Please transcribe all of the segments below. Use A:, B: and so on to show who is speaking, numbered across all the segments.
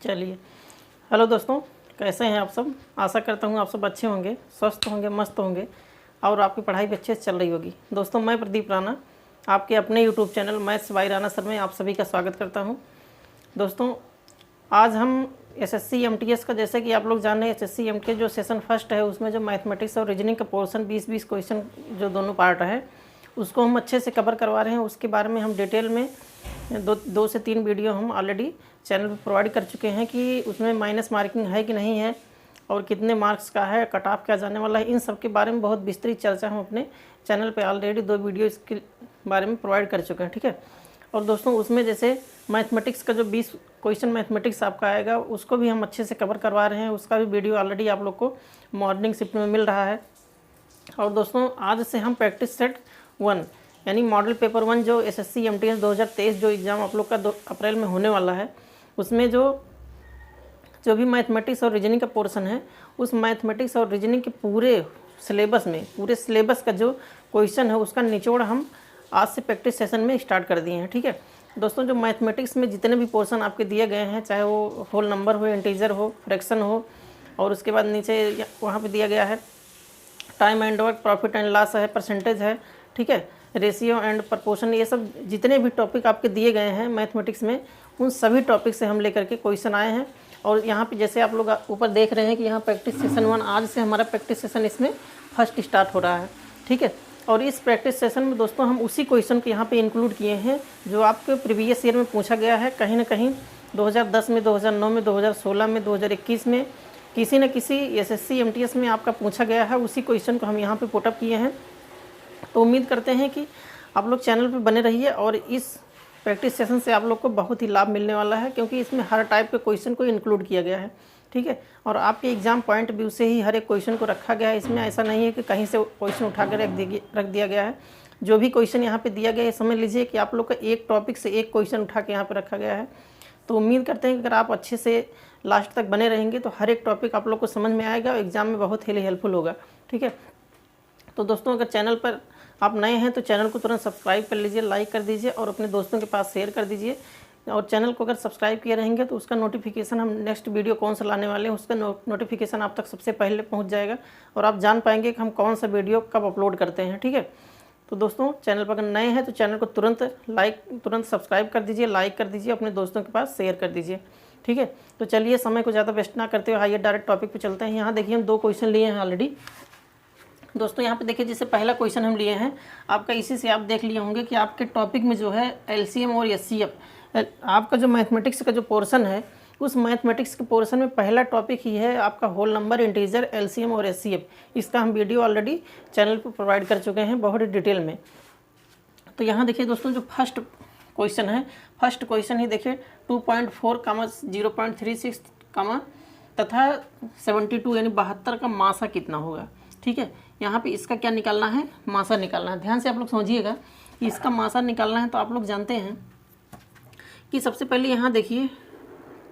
A: चलिए, हेलो दोस्तों, कैसे हैं आप सब। आशा करता हूं आप सब अच्छे होंगे, स्वस्थ होंगे, मस्त होंगे और आपकी पढ़ाई भी अच्छे से चल रही होगी। दोस्तों, मैं प्रदीप राणा आपके अपने YouTube channel maths by Rana sir में आप सभी का स्वागत करता हूं। दोस्तों, आज हम एसएससी एमटीएस का, जैसे कि आप लोग जान रहे हैं, एसएससी एमटीएस जो सेशन फर्स्ट है उसमें जो मैथमेटिक्स और रीजनिंग का पोर्शन 20-20 क्वेश्चन जो दोनों पार्ट है उसको हम अच्छे से कवर करवा रहे हैं। उसके बारे में हम डिटेल में दो से तीन वीडियो हम ऑलरेडी चैनल पर प्रोवाइड कर चुके हैं कि उसमें माइनस मार्किंग है कि नहीं है और कितने मार्क्स का है, कट ऑफ क्या जाने वाला है, इन सब के बारे में बहुत विस्तृत चर्चा हम अपने चैनल पे ऑलरेडी 2 वीडियो इसके बारे में प्रोवाइड कर चुके हैं। ठीक है। और दोस्तों, उसमें जैसे मैथमेटिक्स का जो 20 क्वेश्चन मैथमेटिक्स आपका आएगा उसको भी हम अच्छे से कवर करवा रहे हैं। उसका भी वीडियो ऑलरेडी आप लोग को मॉर्निंग शिफ्ट में मिल रहा है। और दोस्तों, आज से हम प्रैक्टिस सेट 1 यानी मॉडल पेपर 1 जो एसएससी एमटीएस 2023 जो एग्ज़ाम आप लोग का 2 अप्रैल में होने वाला है, उसमें जो भी मैथमेटिक्स और रीजनिंग का पोर्शन है, उस मैथमेटिक्स और रीजनिंग के पूरे सिलेबस का जो क्वेश्चन है उसका निचोड़ हम आज से प्रैक्टिस सेशन में स्टार्ट कर दिए हैं। ठीक है दोस्तों, जो मैथमेटिक्स में जितने भी पोर्शन आपके दिए गए हैं, चाहे वो होल नंबर हो, इंटीजर हो, फ्रैक्शन हो, और उसके बाद नीचे वहाँ पे दिया गया है time and work, profit and loss है, परसेंटेज है, ठीक है, रेशियो एंड प्रपोर्शन, ये सब जितने भी टॉपिक आपके दिए गए हैं मैथमेटिक्स में, उन सभी टॉपिक से हम लेकर के क्वेश्चन आए हैं। और यहाँ पे जैसे आप लोग ऊपर देख रहे हैं कि यहाँ प्रैक्टिस सेशन 1 आज से हमारा प्रैक्टिस सेशन इसमें फर्स्ट स्टार्ट हो रहा है। ठीक है। और इस प्रैक्टिस सेशन में दोस्तों हम उसी क्वेश्चन को यहाँ पे इंक्लूड किए हैं जो आपके प्रीवियस ईयर में पूछा गया है, कहीं ना कहीं 2010 में, 2009 में, 2016 में, 2021 में, किसी न किसी एसएससी एमटीएस में आपका पूछा गया है। उसी क्वेश्चन को हम यहाँ पे पुटअप किए हैं। तो उम्मीद करते हैं कि आप लोग चैनल पे बने रहिए और इस प्रैक्टिस सेशन से आप लोग को बहुत ही लाभ मिलने वाला है, क्योंकि इसमें हर टाइप के क्वेश्चन को इंक्लूड किया गया है। ठीक है। और आपके एग्जाम पॉइंट व्यू से ही हर एक क्वेश्चन को रखा गया है। इसमें ऐसा नहीं है कि कहीं से क्वेश्चन उठा कर रख दिया गया है। जो भी क्वेश्चन यहाँ पे दिया गया है, समझ लीजिए कि आप लोग का एक टॉपिक से एक क्वेश्चन उठा के यहाँ पे रखा गया है। तो उम्मीद करते हैं कि अगर आप अच्छे से लास्ट तक बने रहेंगे तो हर एक टॉपिक आप लोग को समझ में आएगा और एग्जाम में बहुत ही हेल्पफुल होगा। ठीक है। तो दोस्तों, अगर चैनल पर आप नए हैं तो चैनल को तुरंत सब्सक्राइब कर लीजिए, लाइक कर दीजिए और अपने दोस्तों के पास शेयर कर दीजिए। और चैनल को अगर सब्सक्राइब किए रहेंगे तो उसका नोटिफिकेशन, हम नेक्स्ट वीडियो कौन सा लाने वाले हैं उसका नोटिफिकेशन आप तक सबसे पहले पहुंच जाएगा और आप जान पाएंगे कि हम कौन सा वीडियो कब अपलोड करते हैं। ठीक है। तो दोस्तों, चैनल पर अगर नए हैं तो चैनल को तुरंत सब्सक्राइब कर दीजिए, लाइक कर दीजिए, अपने दोस्तों के पास शेयर कर दीजिए। ठीक है। तो चलिए, समय को ज़्यादा वेस्ट ना करते हुए आइए डायरेक्ट टॉपिक पे चलते हैं। यहाँ देखिए हम 2 क्वेश्चन लिए हैं ऑलरेडी। दोस्तों, यहाँ पे देखिए, जैसे पहला क्वेश्चन हम लिए हैं आपका, इसी से आप देख लिए होंगे कि आपके टॉपिक में जो है एलसीएम और एचसीएफ, आपका जो मैथमेटिक्स का जो पोर्शन है, उस मैथमेटिक्स के पोर्शन में पहला टॉपिक ही है आपका होल नंबर, इंटीजर, एलसीएम और एचसीएफ। इसका हम वीडियो ऑलरेडी चैनल पर प्रोवाइड कर चुके हैं बहुत ही डिटेल में। तो यहाँ देखिए दोस्तों, जो फर्स्ट क्वेश्चन है, फर्स्ट क्वेश्चन ही देखिए 2.4, 0.36, तथा 72 यानी 72 का मासा कितना होगा। ठीक है। यहाँ पे इसका क्या निकालना है, मासा निकालना है। ध्यान से आप लोग समझिएगा कि इसका मासा निकालना है। तो आप लोग जानते हैं कि सबसे पहले यहाँ देखिए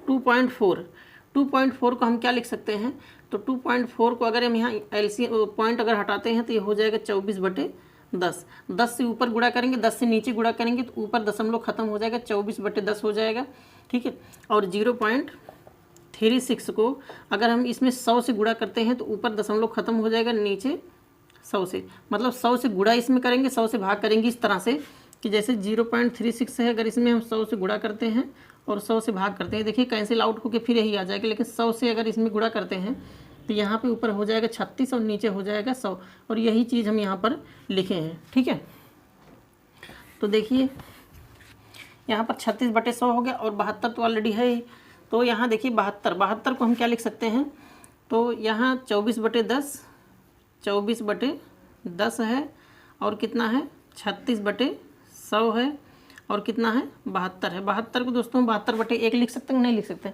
A: 2.4 को हम क्या लिख सकते हैं। तो 2.4 को अगर हम यहाँ एलसीएम पॉइंट अगर हटाते हैं तो ये हो जाएगा 24/10। 10 से ऊपर गुणा करेंगे, 10 से नीचे गुणा करेंगे तो ऊपर दशमलव खत्म हो जाएगा, 24/10 हो जाएगा। ठीक है। और 0.36 को अगर हम इसमें 100 से गुणा करते हैं तो ऊपर दशमलव खत्म हो जाएगा, नीचे 100 से, मतलब 100 से गुणा इसमें करेंगे, 100 से भाग करेंगे, इस तरह से कि जैसे 0.36 है, अगर इसमें हम 100 से गुणा करते हैं और 100 से भाग करते हैं, देखिए कैंसिल आउट होकर फिर यही आ जाएगा। लेकिन 100 से अगर इसमें गुणा करते हैं तो यहाँ पे ऊपर हो जाएगा 36 और नीचे हो जाएगा 100, और यही चीज़ हम यहाँ पर लिखे हैं। ठीक है। तो देखिए यहाँ पर 36/100 हो गया और 72 तो ऑलरेडी है ही। तो यहाँ देखिए 72 को हम क्या लिख सकते हैं। तो यहाँ 24/10 है और कितना है 36/100 है और कितना है 72 है। 72 को दोस्तों 72/1 लिख सकते हैं, नहीं लिख सकते।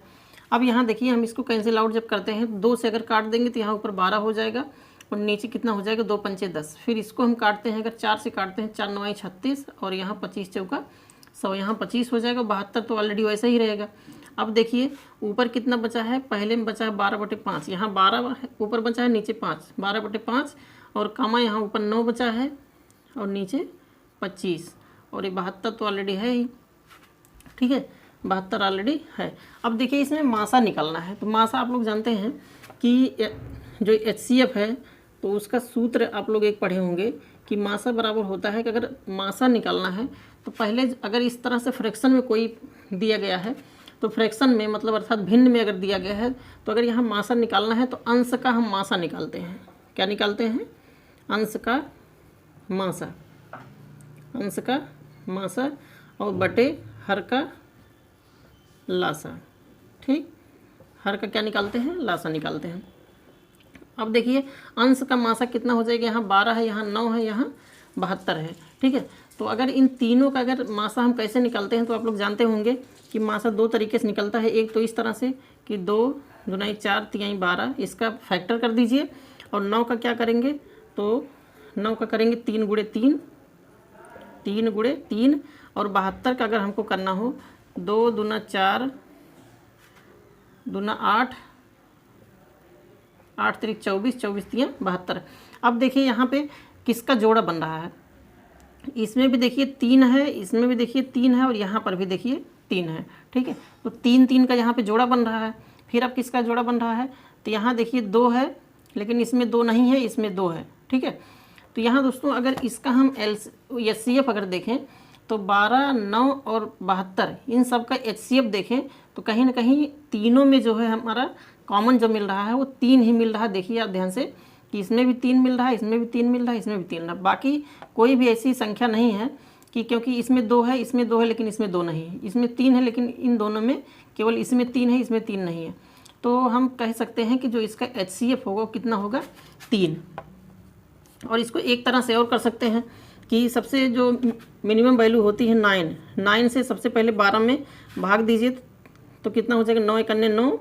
A: अब यहाँ देखिए हम इसको कैंसिल आउट जब करते हैं 2 से अगर काट देंगे तो यहाँ ऊपर 12 हो जाएगा और नीचे कितना हो जाएगा 2 पंचे 10। फिर इसको हम काटते हैं, अगर 4 से काटते हैं, 4 9 36 और यहाँ 25 चौका 100, यहाँ 25 हो जाएगा। 72 तो ऑलरेडी वैसा ही रहेगा। अब देखिए ऊपर कितना बचा है, पहले में बचा है 12/5, यहाँ 12 ऊपर बचा है, नीचे 5, 12/5 और कामा यहाँ ऊपर 9 बचा है और नीचे 25, और ये 72 तो ऑलरेडी है ही। ठीक है। 72 ऑलरेडी है। अब देखिए इसमें मासा निकालना है, तो मासा आप लोग जानते हैं कि जो HCF है तो उसका सूत्र आप लोग एक पढ़े होंगे कि मासा बराबर होता है कि अगर मासा निकालना है तो पहले अगर इस तरह से फ्रैक्शन में कोई दिया गया है तो फ्रैक्शन में मतलब अर्थात भिन्न में अगर दिया गया है तो अगर यहाँ मासा निकालना है तो अंश का हम मासा निकालते हैं। क्या निकालते हैं? अंश का मासा, अंश का मासा और बटे हर का लासा। ठीक, हर का क्या निकालते हैं? लासा निकालते हैं। अब देखिए अंश का मासा कितना हो जाएगा, यहाँ 12 है, यहाँ 9 है, यहाँ 72 है। ठीक है, तो अगर इन तीनों का अगर मासा हम कैसे निकालते हैं तो आप लोग जानते होंगे कि मासा दो तरीके से निकलता है। एक तो इस तरह से कि 2 दूनी 4 तिहाई 12, इसका फैक्टर कर दीजिए, और 9 का क्या करेंगे तो 9 का करेंगे 3 गुणे 3, 3 गुणे 3, और 72 का अगर हमको करना हो 2 दूना 4 दूना 8, 8 3 24, 24 3 72। अब देखिए यहाँ पे किसका जोड़ा बन रहा है, इसमें भी देखिए 3 है, इसमें भी देखिए 3 है, और यहाँ पर भी देखिए 3 है। ठीक है, तो 3 3 का यहाँ पे जोड़ा बन रहा है। फिर अब किसका जोड़ा बन रहा है, तो यहाँ देखिए 2 है, लेकिन इसमें 2 नहीं है, इसमें 2 है। ठीक है, तो यहाँ दोस्तों अगर इसका हम HCF अगर देखें तो 12, 9 और 72 इन सब का HCF देखें तो कहीं ना कहीं तीनों में जो है हमारा कॉमन जो मिल रहा है वो 3 ही मिल रहा है। देखिए आप ध्यान से कि इसमें भी 3 मिल रहा है, इसमें भी 3 मिल रहा है, इसमें भी 3 मिल रहा है। बाकी कोई भी ऐसी संख्या नहीं है कि क्योंकि इसमें 2 है, इसमें 2 है, लेकिन इसमें 2 नहीं है, इसमें 3 है, लेकिन इन दोनों में केवल इसमें 3 है, इसमें 3 नहीं है। तो हम कह सकते हैं कि जो इसका HCF होगा वो कितना होगा, 3। और इसको एक तरह से और कर सकते हैं कि सबसे जो मिनिमम वैल्यू होती है 9 से सबसे पहले 12 में भाग दीजिए तो कितना हो जाएगा, 9 एकन्ने 9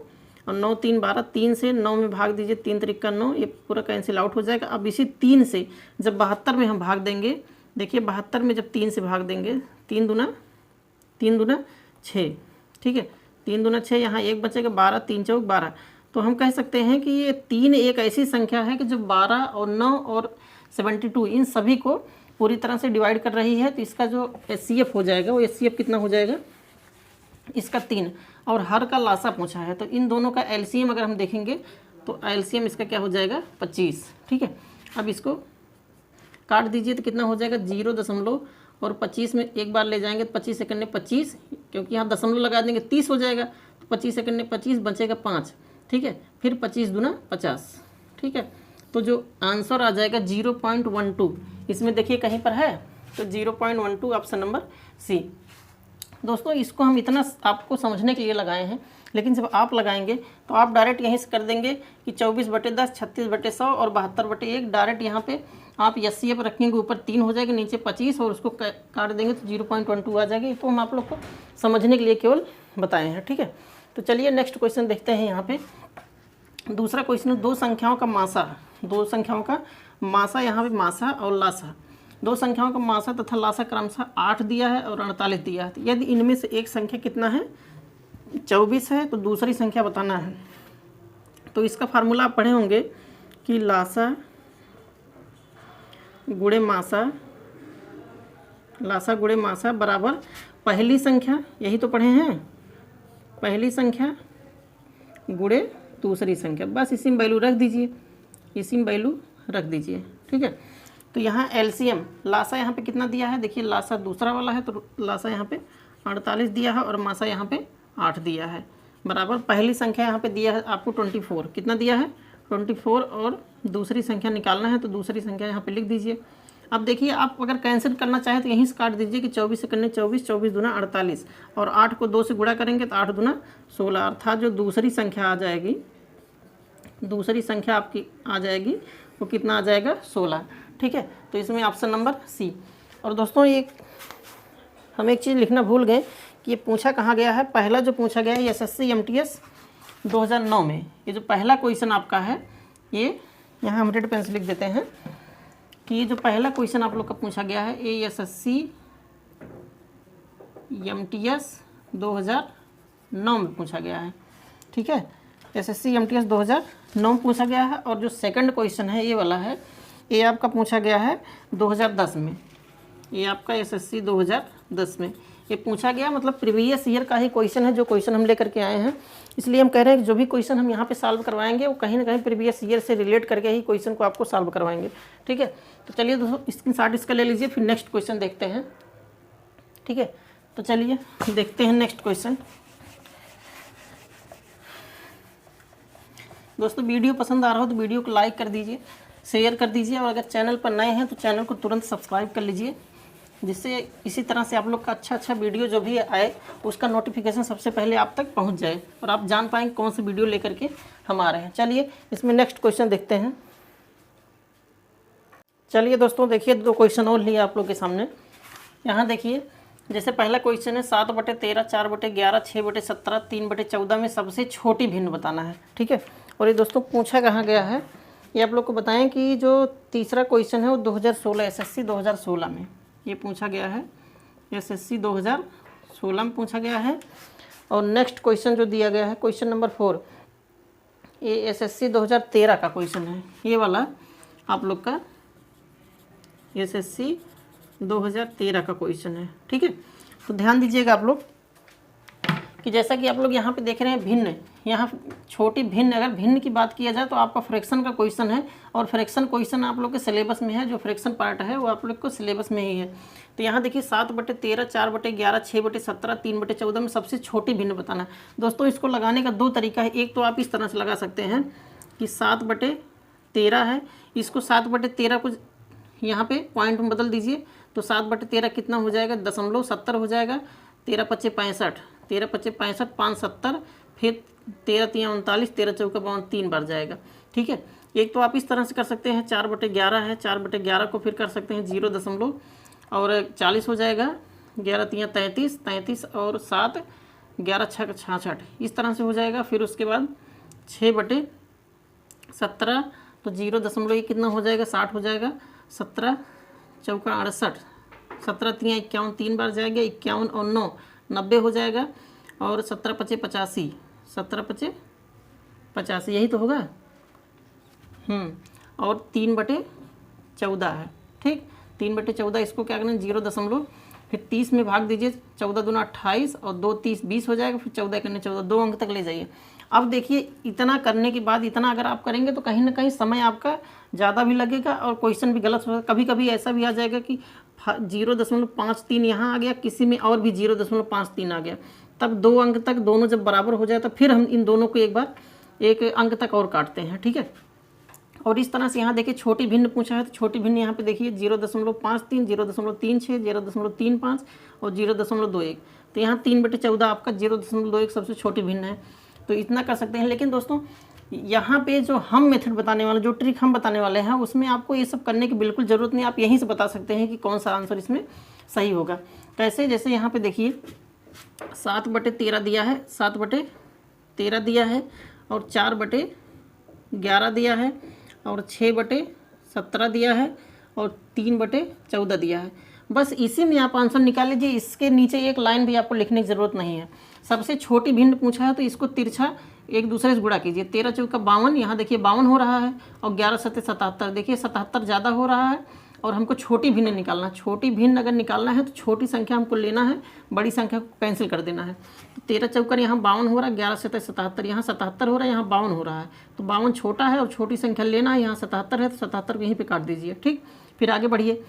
A: और 9 3 12, 3 से 9 में भाग दीजिए, 3 त्रिका 9, ये पूरा कैंसिल आउट हो जाएगा। अब इसी 3 से जब 72 में हम भाग देंगे, देखिए 72 में जब 3 से भाग देंगे, 3 दूना 6। ठीक है, 3 दूना 6, यहाँ 1 बचेगा, 12 3 चौक 12। तो हम कह सकते हैं कि ये 3 एक ऐसी संख्या है कि जो 12 और 9 और 72 इन सभी को पूरी तरह से डिवाइड कर रही है। तो इसका जो HCF हो जाएगा वो HCF कितना हो जाएगा, इसका 3, और हर का लासा पूछा है तो इन दोनों का LCM अगर हम देखेंगे तो LCM इसका क्या हो जाएगा, 25। ठीक है, अब इसको काट दीजिए तो कितना हो जाएगा, 0 और 25 में एक बार ले जाएंगे तो 25 सेकंड में 25, क्योंकि यहाँ दशमलव लगा देंगे 30 हो जाएगा, तो 25 सेकंड में 25 बचेगा 5। ठीक है, फिर 25 दूना 50। ठीक है, तो जो आंसर आ जाएगा 0.12, इसमें देखिए कहीं पर है तो 0.12 ऑप्शन नंबर सी। दोस्तों इसको हम इतना आपको समझने के लिए लगाए हैं, लेकिन जब आप लगाएंगे तो आप डायरेक्ट यहीं से कर देंगे कि 24/10, 36/100 और 72/1। डायरेक्ट यहाँ पे आप HCF रखेंगे, ऊपर 3 हो जाएगा, नीचे 25 और उसको काट देंगे तो 0.12 आ जाएगी। तो हम आप लोग को समझने के लिए केवल बताए हैं। ठीक है, तो चलिए नेक्स्ट क्वेश्चन देखते हैं। यहाँ पे दूसरा क्वेश्चन है, दो संख्याओं का मासा, यहाँ पे मासा और लासा, दो संख्याओं का मासा तथा लासा क्रमशः 8 दिया है और 48 दिया है। यदि इनमें से एक संख्या कितना है, 24 है, तो दूसरी संख्या बताना है। तो इसका फार्मूला आप पढ़े होंगे कि लासा गुणे मासा बराबर पहली संख्या, यही तो पढ़े हैं, पहली संख्या गुणे दूसरी संख्या। बस इसी में वैल्यू रख दीजिए, ठीक है। तो यहाँ LCM लासा यहाँ पे कितना दिया है, देखिए लासा दूसरा वाला है तो लासा यहाँ पे 48 दिया है और मासा यहाँ पे 8 दिया है, बराबर पहली संख्या यहाँ पे दिया है आपको 24, कितना दिया है 24, और दूसरी संख्या निकालना है तो दूसरी संख्या यहाँ पे लिख दीजिए। अब देखिए आप अगर कैंसिल करना चाहें तो यहीं से काट दीजिए कि 24 से करने 24, 24 दूना 48 और 8 को 2 से गुणा करेंगे तो 8 दूना 16, अर्थात जो दूसरी संख्या आ जाएगी, दूसरी संख्या आपकी आ जाएगी वो कितना आ जाएगा 16। ठीक है, तो इसमें ऑप्शन नंबर सी। और दोस्तों ये हम एक चीज़ लिखना भूल गए कि ये पूछा कहाँ गया है, पहला जो पूछा गया है SSC MTS 2009 में, ये जो पहला क्वेश्चन आपका है, ये यहाँ हम रेड पेन से लिख देते हैं कि ये जो पहला क्वेश्चन आप लोग का पूछा गया है ये SSC MTS 2009 में पूछा गया है। ठीक है, SSC MTS 2009 में पूछा गया है। और जो सेकंड क्वेश्चन है ये वाला है, ये आपका पूछा गया है 2010 में, ये आपका SSC 2010 में। ये पूछा गया मतलब प्रीवियस ईयर का ही क्वेश्चन है जो क्वेश्चन हम लेकर के आए हैं, इसलिए हम कह रहे हैं कि जो भी क्वेश्चन हम यहाँ पे सॉल्व करवाएंगे वो कहीं ना कहीं प्रीवियस ईयर से रिलेट करके ही क्वेश्चन को आपको सॉल्व करवाएंगे। ठीक है, तो चलिए दोस्तों स्क्रीनशॉट इसका ले लीजिए, फिर नेक्स्ट क्वेश्चन देखते हैं। ठीक है, तो चलिए देखते हैं नेक्स्ट क्वेश्चन। दोस्तों वीडियो पसंद आ रहा हो तो वीडियो को लाइक कर दीजिए, शेयर कर दीजिए, और अगर चैनल पर नए हैं तो चैनल को तुरंत सब्सक्राइब कर लीजिए, जिससे इसी तरह से आप लोग का अच्छा वीडियो जो भी आए उसका नोटिफिकेशन सबसे पहले आप तक पहुंच जाए और आप जान पाएंगे कौन सी वीडियो लेकर के हम आ रहे हैं। चलिए इसमें नेक्स्ट क्वेश्चन देखते हैं। चलिए दोस्तों देखिए, 2 क्वेश्चन और लिए आप लोग के सामने। यहाँ देखिए, जैसे पहला क्वेश्चन है 7/13, 4/11, 6/17, 3/14 में सबसे छोटी भिन्न बताना है। ठीक है, और ये दोस्तों पूछा कहाँ गया है ये आप लोग को बताएं कि जो तीसरा क्वेश्चन है वो 2016 एसएससी 2016 में ये पूछा गया है, एसएससी 2016 में पूछा गया है। और नेक्स्ट क्वेश्चन जो दिया गया है क्वेश्चन नंबर 4, ये एसएससी 2013 का क्वेश्चन है, ये वाला आप लोग का एसएससी 2013 का क्वेश्चन है। ठीक है, तो ध्यान दीजिएगा आप लोग कि जैसा कि आप लोग यहाँ पे देख रहे हैं भिन्न, यहाँ छोटी भिन्न, अगर भिन्न की बात किया जाए तो आपका फ्रैक्शन का क्वेश्चन है, और फ्रैक्शन क्वेश्चन आप लोग के सिलेबस में है, जो फ्रैक्शन पार्ट है वो आप लोग को सिलेबस में ही है। तो यहाँ देखिए 7/13, 4/11, 6/17, 3/14 में सबसे छोटी भिन्न बताना है। दोस्तों इसको लगाने का 2 तरीका है, एक तो आप इस तरह से लगा सकते हैं कि 7/13 है, इसको 7/13 को यहाँ पे पॉइंट में बदल दीजिए, तो 7/13 कितना हो जाएगा, 0.70 हो जाएगा, 13×5 = 65, 13×5 = 65, 5 70, फिर 13×3 = 39, 13×4 = 52, 3 बार जाएगा। ठीक है, एक तो आप इस तरह से कर सकते हैं, 4/11 है, 4/11 को फिर कर सकते हैं 0.40 हो जाएगा, 11×3 = 33, 33 और 7, 11×6 = 66, इस तरह से हो जाएगा। फिर उसके बाद 6/17, तो 0.1 कितना हो जाएगा, 60 हो जाएगा, 17×4 = 68, 17×3 = 51, 3 बार जाएगा, 51 और 9 90 हो जाएगा, और 17×5 = 85, 17×5 = 85, यही तो होगा। और 3/14 है। ठीक, 3/14 इसको क्या करना है, 0 फिर 30 में भाग दीजिए, 14 दूना 28 और 2 30 20 हो जाएगा, फिर 14 करने 14, 2 अंक तक ले जाइए। अब देखिए इतना करने के बाद, इतना अगर आप करेंगे तो कहीं ना कहीं समय आपका ज़्यादा भी लगेगा और क्वेश्चन भी गलत होगा। कभी कभी ऐसा भी आ जाएगा कि 0.53 यहाँ आ गया, किसी में और भी 0.53 आ गया, तब 2 अंक तक दोनों जब बराबर हो जाए तो फिर हम इन दोनों को एक बार 1 अंक तक और काटते हैं। ठीक है, और इस तरह से यहाँ देखिए छोटी भिन्न पूछा है, तो छोटी भिन्न यहाँ पे देखिए 0.53, 0.36, 0.35 और 0.21, तो यहाँ 3/14 आपका 0.21 सबसे छोटी भिन्न है। तो इतना कर सकते हैं। लेकिन दोस्तों यहाँ पे जो हम मेथड बताने वाले, जो ट्रिक हम बताने वाले हैं, उसमें आपको ये सब करने की बिल्कुल ज़रूरत नहीं, आप यहीं से बता सकते हैं कि कौन सा आंसर इसमें सही होगा। कैसे, जैसे यहाँ पे देखिए 7/13 दिया है, 7/13 दिया है, और 4/11 दिया है, और 6/17 दिया है, और 3/14 दिया है। बस इसी में आप आंसर निकाल लीजिए, इसके नीचे एक लाइन भी आपको लिखने की ज़रूरत नहीं है। सबसे छोटी भिन्न पूछा है तो इसको तिरछा एक दूसरे से गुणा कीजिए, 13×4 = 52, यहाँ देखिए 52 हो रहा है, और 11×7 = 77, देखिए 77 ज़्यादा हो रहा है, और हमको छोटी भिन्न निकालना है। छोटी भिन्न अगर निकालना है तो छोटी संख्या हमको लेना है, बड़ी संख्या को कैंसिल कर देना है। 13×4 यहाँ 52 हो रहा है, 11×7 = 77, यहाँ 77 हो रहा है, यहाँ 52 हो रहा है, तो 52 छोटा है और छोटी संख्या लेना है, यहाँ 77 है तो 77 को यहीं पे काट दीजिए। ठीक, फिर आगे बढ़िए,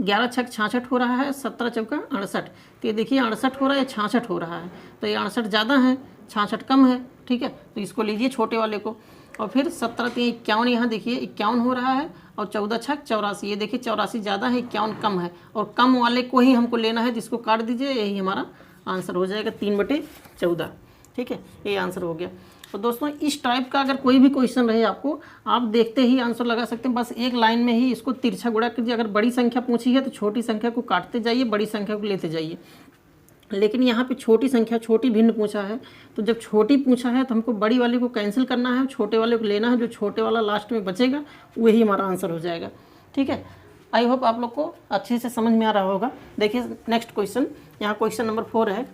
A: 11×6 = 66 हो रहा है, 17×4 = 68, तो ये देखिए 68 हो रहा है, 66 हो रहा है, तो ये 68 ज़्यादा है, 66 कम है। ठीक है, तो इसको लीजिए छोटे वाले को, और फिर 17×3 = 51, यहाँ देखिए 51 हो रहा है, और 14×6 = 84, ये देखिए 84 ज़्यादा है, 51 कम है, और कम वाले को ही हमको लेना है, जिसको काट दीजिए, यही हमारा आंसर हो जाएगा 3/14। ठीक है, ये आंसर हो गया। तो दोस्तों इस टाइप का अगर कोई भी क्वेश्चन रहे आपको, आप देखते ही आंसर लगा सकते हैं, बस एक लाइन में ही इसको तिरछा गुणा कीजिए। अगर बड़ी संख्या पूछी है तो छोटी संख्या को काटते जाइए, बड़ी संख्या को लेते जाइए। लेकिन यहाँ पे छोटी संख्या, छोटी भिन्न पूछा है, तो जब छोटी पूछा है तो हमको बड़ी वाले को कैंसिल करना है, छोटे वाले को लेना है, जो छोटे वाला लास्ट में बचेगा वही हमारा आंसर हो जाएगा। ठीक है, आई होप आप लोग को अच्छे से समझ में आ रहा होगा। देखिए नेक्स्ट क्वेश्चन, यहाँ क्वेश्चन नंबर 4 है,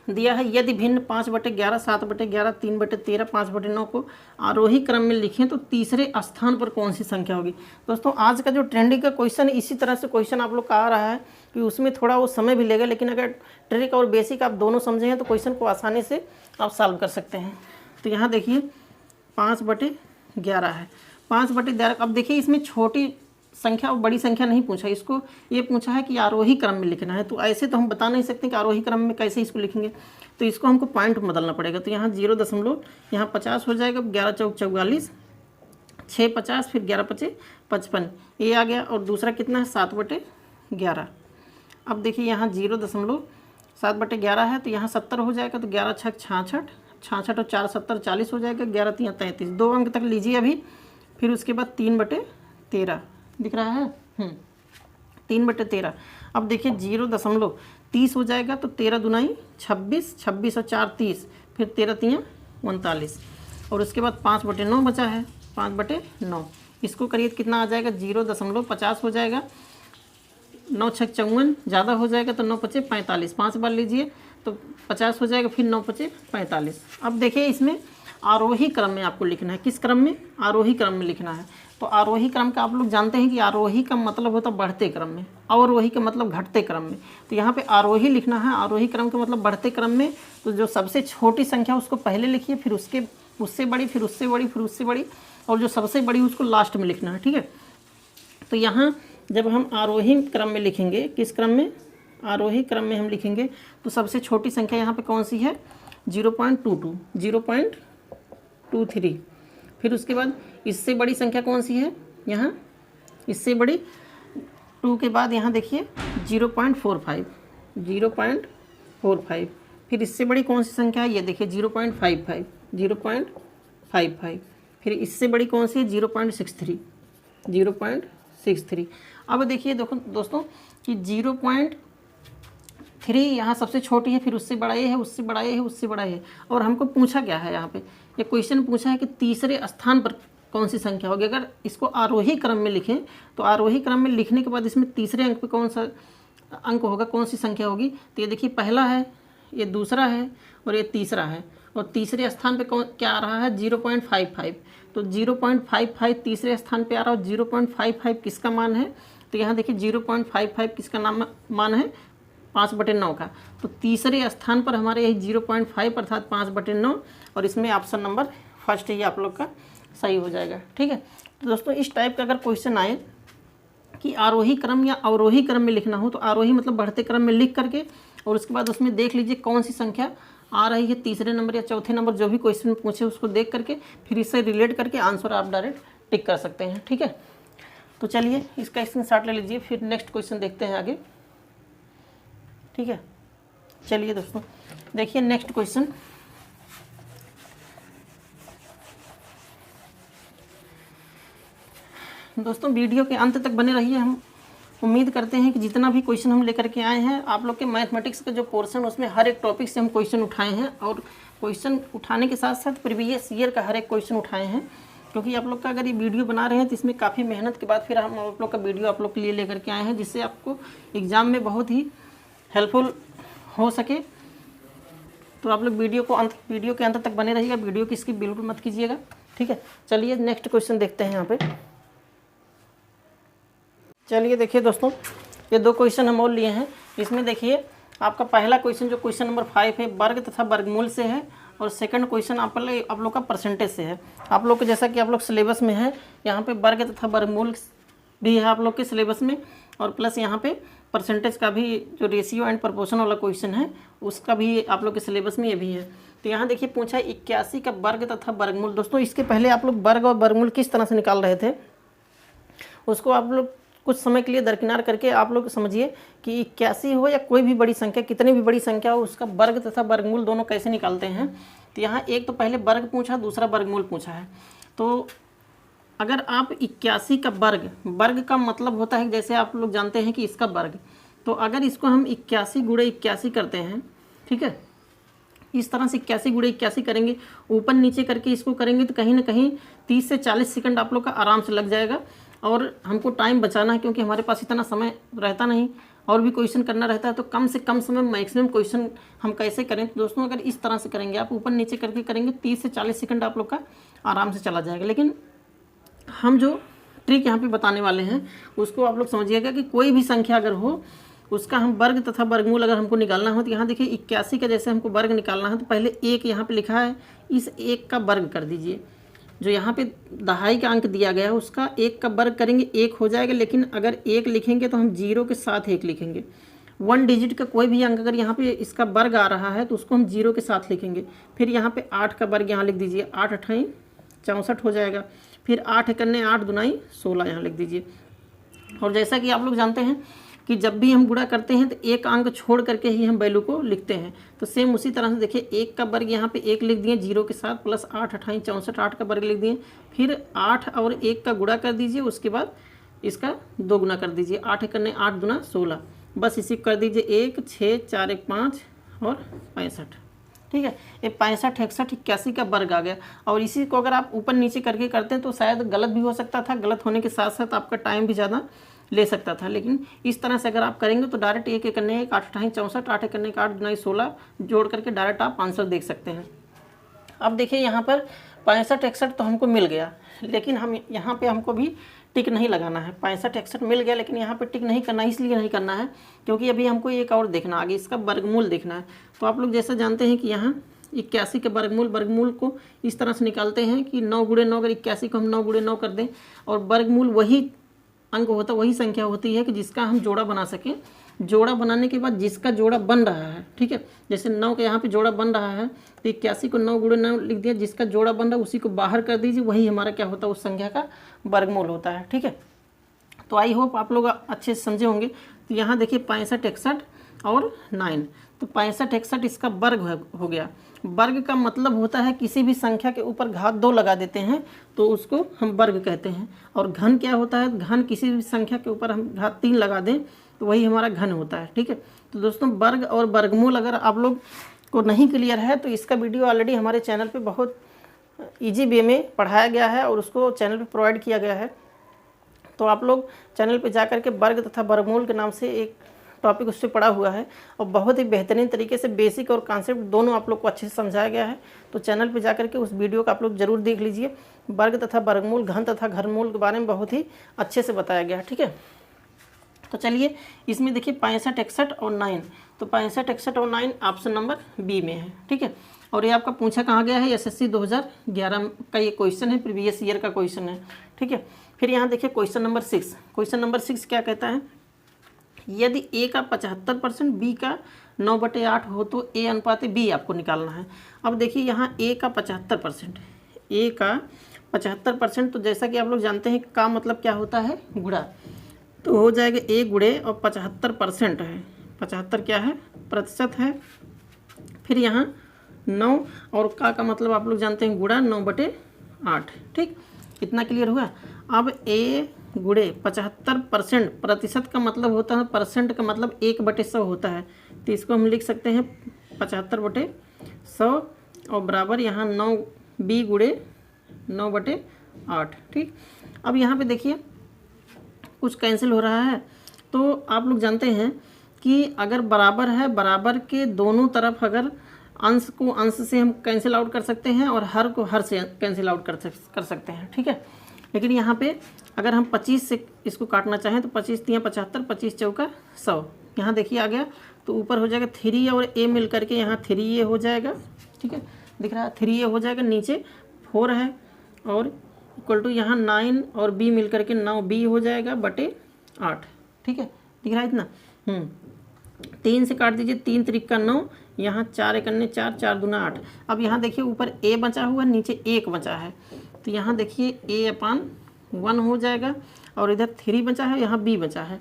A: दिया है यदि भिन्न 5/11, 7/11, 3/13, 5/9 को आरोही क्रम में लिखें तो तीसरे स्थान पर कौन सी संख्या होगी। दोस्तों आज का जो ट्रेंडिंग का क्वेश्चन है इसी तरह से क्वेश्चन आप लोग का आ रहा है कि उसमें थोड़ा वो समय भी लेगा, लेकिन अगर ट्रिक और बेसिक आप दोनों समझेंगे तो क्वेश्चन को आसानी से आप सॉल्व कर सकते हैं। तो यहाँ देखिए 5/11 है, 5/11। अब देखिए इसमें छोटी संख्या और बड़ी संख्या नहीं पूछा, इसको ये पूछा है कि आरोही क्रम में लिखना है। तो ऐसे तो हम बता नहीं सकते कि आरोही क्रम में कैसे इसको लिखेंगे, तो इसको हमको पॉइंट बदलना पड़ेगा। तो यहाँ 0 यहाँ 50 हो जाएगा, 11 चौक 44, 6 50, फिर 11 5 55, ये आ गया। और दूसरा कितना है 7/11। अब देखिए यहाँ 0.7/11 है, तो यहाँ 70 हो जाएगा, तो 11 6 66, 66 और 4 70 40 हो जाएगा, 11 3 33, 2 अंक तक लीजिए अभी। फिर उसके बाद 3/13 दिख रहा है, 3/13। अब देखिए 0.30 हो जाएगा, तो 13 दूनाई 26, 26 और 4 30, फिर 13 3 39, और उसके बाद 5/9 बचा है, 5/9। इसको करिए कितना आ जाएगा, 0.50 हो जाएगा, 9 6 54, ज़्यादा हो जाएगा तो 9 5 45, 5 बार लीजिए तो 50 हो जाएगा, फिर 9 5 45। अब देखिए इसमें आरोही क्रम में आपको लिखना है, किस क्रम में, आरोही क्रम में लिखना है। तो आरोही क्रम का आप लोग जानते हैं कि आरोही का मतलब होता है बढ़ते क्रम में, अवरोही का मतलब घटते क्रम में। तो यहाँ पे आरोही लिखना है, आरोही क्रम का मतलब बढ़ते क्रम में। तो जो सबसे छोटी संख्या उसको पहले लिखिए, फिर उससे बड़ी, फिर उससे बड़ी, फिर उससे बड़ी, और जो सबसे बड़ी उसको लास्ट में लिखना है, ठीक है। तो यहाँ जब हम आरोही क्रम में लिखेंगे, किस क्रम में, आरोही क्रम में हम लिखेंगे, तो सबसे छोटी संख्या यहाँ पे कौन सी है, 0.22, 0.23। फिर उसके बाद इससे बड़ी संख्या कौन सी है, यहाँ इससे बड़ी 2 के बाद यहाँ देखिए 0.45, 0.45। फिर इससे बड़ी कौन सी संख्या है, ये देखिए 0.55, 0.55। फिर इससे बड़ी कौन सी है, 0.63, 0.63। अब देखिए दोस्तों कि 0.3 यहाँ सबसे छोटी है, फिर उससे बड़ा ये है, उससे बड़ा ये है, उससे बड़ा ये है। और हमको पूछा क्या है, यहाँ पे ये क्वेश्चन पूछा है कि तीसरे स्थान पर कौन सी संख्या होगी। अगर इसको आरोही क्रम में लिखें तो आरोही क्रम में लिखने के बाद इसमें तीसरे अंक पे कौन सा अंक होगा, कौन सी संख्या होगी। तो ये देखिए पहला है, ये दूसरा है और ये तीसरा है, और तीसरे स्थान पे कौन क्या आ रहा है, 0.55। तो 0.55 तीसरे स्थान पे आ रहा है, और 0.55 किसका मान है, तो यहाँ देखिए 0.55 किसका मान है, 5/9 का। तो तीसरे स्थान पर हमारे यही 0.5 अर्थात 5/9, और इसमें ऑप्शन नंबर फर्स्ट ही आप लोग का सही हो जाएगा, ठीक है। तो दोस्तों इस टाइप का अगर क्वेश्चन आए कि आरोही क्रम या अवरोही क्रम में लिखना हो, तो आरोही मतलब बढ़ते क्रम में लिख करके, और उसके बाद उसमें देख लीजिए कौन सी संख्या आ रही है, तीसरे नंबर या चौथे नंबर, जो भी क्वेश्चन पूछे उसको देख करके फिर इससे रिलेट करके आंसर आप डायरेक्ट टिक कर सकते हैं, ठीक है। तो चलिए इसका स्क्रीनशॉट ले लीजिए, फिर नेक्स्ट क्वेश्चन देखते हैं आगे, ठीक है। चलिए दोस्तों देखिए नेक्स्ट क्वेश्चन, दोस्तों वीडियो के अंत तक बने रहिए। हम उम्मीद करते हैं कि जितना भी क्वेश्चन हम लेकर के आए हैं, आप लोग के मैथमेटिक्स का जो पोर्शन उसमें हर एक टॉपिक से हम क्वेश्चन उठाए हैं, और क्वेश्चन उठाने के साथ साथ प्रीवियस ईयर का हर एक क्वेश्चन उठाए हैं। क्योंकि आप लोग का अगर ये वीडियो बना रहे हैं तो इसमें काफ़ी मेहनत के बाद फिर हम आप लोग का वीडियो आप लोग के लिए लेकर के आए हैं, जिससे आपको एग्ज़ाम में बहुत ही हेल्पफुल हो सके। तो आप लोग वीडियो के अंत तक बने रहिएगा, वीडियो की स्किप बिल्कुल मत कीजिएगा, ठीक है। चलिए नेक्स्ट क्वेश्चन देखते हैं यहाँ पे। चलिए देखिए दोस्तों ये 2 क्वेश्चन हम और लिए हैं। इसमें देखिए आपका पहला क्वेश्चन जो क्वेश्चन नंबर 5 है, वर्ग तथा वर्गमूल से है, और सेकंड क्वेश्चन आप लोग का परसेंटेज से है। आप लोग को जैसा कि आप लोग सिलेबस में है, यहाँ पे वर्ग तथा वर्गमूल भी है आप लोग के सिलेबस में, और प्लस यहाँ पे परसेंटेज का भी जो रेशियो एंड प्रपोर्शन वाला क्वेश्चन है उसका भी आप लोग के सिलेबस में ये भी है। तो यहाँ देखिए पूछा 81 का वर्ग तथा वर्गमूल। दोस्तों इसके पहले आप लोग वर्ग और वर्गमूल किस तरह से निकाल रहे थे, उसको आप लोग कुछ समय के लिए दरकिनार करके आप लोग समझिए कि 81 हो या कोई भी बड़ी संख्या, कितनी भी बड़ी संख्या हो, उसका वर्ग तथा वर्गमूल दोनों कैसे निकालते हैं। तो यहाँ एक तो पहले वर्ग पूछा, दूसरा वर्गमूल पूछा है। तो अगर आप 81 का वर्ग का मतलब होता है, जैसे आप लोग जानते हैं कि इसका वर्ग, तो अगर इसको हम 81 गुणे 81 करते हैं, ठीक है, इस तरह से 81 गुणे 81 करेंगे, ऊपर नीचे करके इसको करेंगे, तो कहीं ना कहीं 30 से 40 सेकंड आप लोग का आराम से लग जाएगा। और हमको टाइम बचाना है, क्योंकि हमारे पास इतना समय रहता नहीं, और भी क्वेश्चन करना रहता है तो कम से कम समय मैक्सिमम क्वेश्चन हम कैसे करें। तो दोस्तों अगर इस तरह से करेंगे, आप ऊपर नीचे करके करेंगे, 30 से 40 सेकंड आप लोग का आराम से चला जाएगा। लेकिन हम जो ट्रिक यहाँ पे बताने वाले हैं उसको आप लोग समझिएगा कि कोई भी संख्या अगर हो उसका हम वर्ग तथा वर्गमूल अगर हमको निकालना हो तो यहाँ देखिए 81 का जैसे हमको वर्ग निकालना है तो पहले एक यहाँ पे लिखा है, इस एक का वर्ग कर दीजिए। जो यहाँ पे दहाई का अंक दिया गया है उसका एक का वर्ग करेंगे, एक हो जाएगा। लेकिन अगर एक लिखेंगे तो हम 0 के साथ एक लिखेंगे। 1 डिजिट का कोई भी अंक अगर यहाँ पे इसका वर्ग आ रहा है तो उसको हम 0 के साथ लिखेंगे। फिर यहाँ पे 8 का वर्ग यहाँ लिख दीजिए, 8 अठाई 64 हो जाएगा। फिर 8 एकन्ने 8 दुनाई 16 यहाँ लिख दीजिए। और जैसा कि आप लोग जानते हैं कि जब भी हम गुणा करते हैं तो एक अंक छोड़ करके ही हम वैल्यू को लिखते हैं। तो सेम उसी तरह से देखिए, एक का वर्ग यहाँ पे एक लिख दिए 0 के साथ, प्लस 8 अठाई 64, 8 का वर्ग लिख दिए। फिर 8 और 1 का गुणा कर दीजिए, उसके बाद इसका 2 गुना कर दीजिए, 8 एकन्ने 8 दुना 16। बस इसी कर दीजिए 1 6 4 1 5 और 65। ठीक है, ये 65 61 81 का वर्ग आ गया। और इसी को अगर आप ऊपर नीचे करके करते हैं तो शायद गलत भी हो सकता था, गलत होने के साथ साथ आपका टाइम भी ज़्यादा ले सकता था। लेकिन इस तरह से अगर आप करेंगे तो डायरेक्ट एक एकन्ने 1 8 अठाई 64, 8 एकन्ने 8 दुनाई 16 जोड़ करके डायरेक्ट आप आंसर देख सकते हैं। अब देखिए यहाँ पर 65 61 तो हमको मिल गया, लेकिन हम यहाँ पे हमको भी टिक नहीं लगाना है। 65 61 मिल गया, लेकिन यहाँ पे टिक नहीं करना है। इसलिए नहीं करना है क्योंकि अभी हमको एक और देखना, आगे इसका वर्गमूल देखना है। तो आप लोग जैसा जानते हैं कि यहाँ 81 के वर्गमूल को इस तरह से निकालते हैं कि 9 गुणे 9, अगर 81 को हम 9 गुणे 9 कर दें और वर्गमूल वही अंक होता, वही संख्या होती है कि जिसका हम जोड़ा बना सकें। जोड़ा बनाने के बाद जिसका जोड़ा बन रहा है, ठीक है, जैसे 9 के यहाँ पे जोड़ा बन रहा है तो 81 को 9 गुणे 9 लिख दिया, जिसका जोड़ा बन रहा है उसी को बाहर कर दीजिए, वही हमारा क्या होता है, उस संख्या का वर्गमूल होता है। ठीक है, तो आई होप आप लोग अच्छे से समझे होंगे। तो यहाँ देखिए 65 61 और 9, तो 65 61 इसका वर्ग हो गया। वर्ग का मतलब होता है किसी भी संख्या के ऊपर घात 2 लगा देते हैं तो उसको हम वर्ग कहते हैं। और घन क्या होता है, घन किसी भी संख्या के ऊपर हम घात 3 लगा दें तो वही हमारा घन होता है। ठीक है, तो दोस्तों वर्ग और वर्गमूल अगर आप लोग को नहीं क्लियर है तो इसका वीडियो ऑलरेडी हमारे चैनल पे बहुत ईजी वे में पढ़ाया गया है और उसको चैनल पे प्रोवाइड किया गया है। तो आप लोग चैनल पे जा करके वर्ग तथा वर्गमूल के नाम से एक टॉपिक उससे पढ़ा हुआ है और बहुत ही बेहतरीन तरीके से बेसिक और कॉन्सेप्ट दोनों आप लोग को अच्छे से समझाया गया है। तो चैनल पे जा करके उस वीडियो को आप लोग जरूर देख लीजिए। वर्ग तथा वर्गमूल, घन तथा घनमूल के बारे में बहुत ही अच्छे से बताया गया है। ठीक है, तो चलिए इसमें देखिए 65 61 और 9, तो 65 61 और 9 ऑप्शन नंबर बी में है। ठीक है, और ये आपका पूछा कहाँ गया है, SSC 2011 का ये क्वेश्चन है, प्रीवियस ईयर का क्वेश्चन है। ठीक है, फिर यहाँ देखिए क्वेश्चन नंबर 6। क्वेश्चन नंबर 6 क्या कहता है, यदि A का 75%, B का 9/8 हो तो A अनुपात B आपको निकालना है। अब देखिए यहाँ A का 75%, A का 75%, तो जैसा कि आप लोग जानते हैं का मतलब क्या होता है, गुणा, तो हो जाएगा A गुणे और 75% है, 75 क्या है, प्रतिशत है। फिर यहाँ 9 और का मतलब आप लोग जानते हैं गुणा 9/8। ठीक, इतना क्लियर हुआ। अब A गुणे 75%, प्रतिशत का मतलब होता है, परसेंट का मतलब 1/100 होता है, तो इसको हम लिख सकते हैं 75/100 और बराबर यहाँ 9B गुणे 9/8। ठीक, अब यहाँ पे देखिए कुछ कैंसिल हो रहा है, तो आप लोग जानते हैं कि अगर बराबर है, बराबर के दोनों तरफ अगर अंश को अंश से हम कैंसिल आउट कर सकते हैं और हर को हर से कैंसिल आउट कर सकते हैं। ठीक है, लेकिन यहाँ पे अगर हम 25 से इसको काटना चाहें तो 25 3 75, 25 चौका 100। यहाँ देखिए आ गया, तो ऊपर हो जाएगा 3 और A मिल करके यहाँ 3A हो जाएगा। ठीक है, दिख रहा है 3A हो जाएगा, नीचे 4 है और इक्वल टू यहाँ 9 और B मिल करके 9B हो जाएगा बटे 8। ठीक है, दिख रहा है इतना। 3 से काट दीजिए, 3 त्रिक का 9, यहाँ 4 एकन्ने 4, 4 दूना 8। अब यहाँ देखिए ऊपर A बचा हुआ है, नीचे 1 बचा है, तो यहाँ देखिए A/1 हो जाएगा और इधर 3 बचा है, यहाँ B बचा है,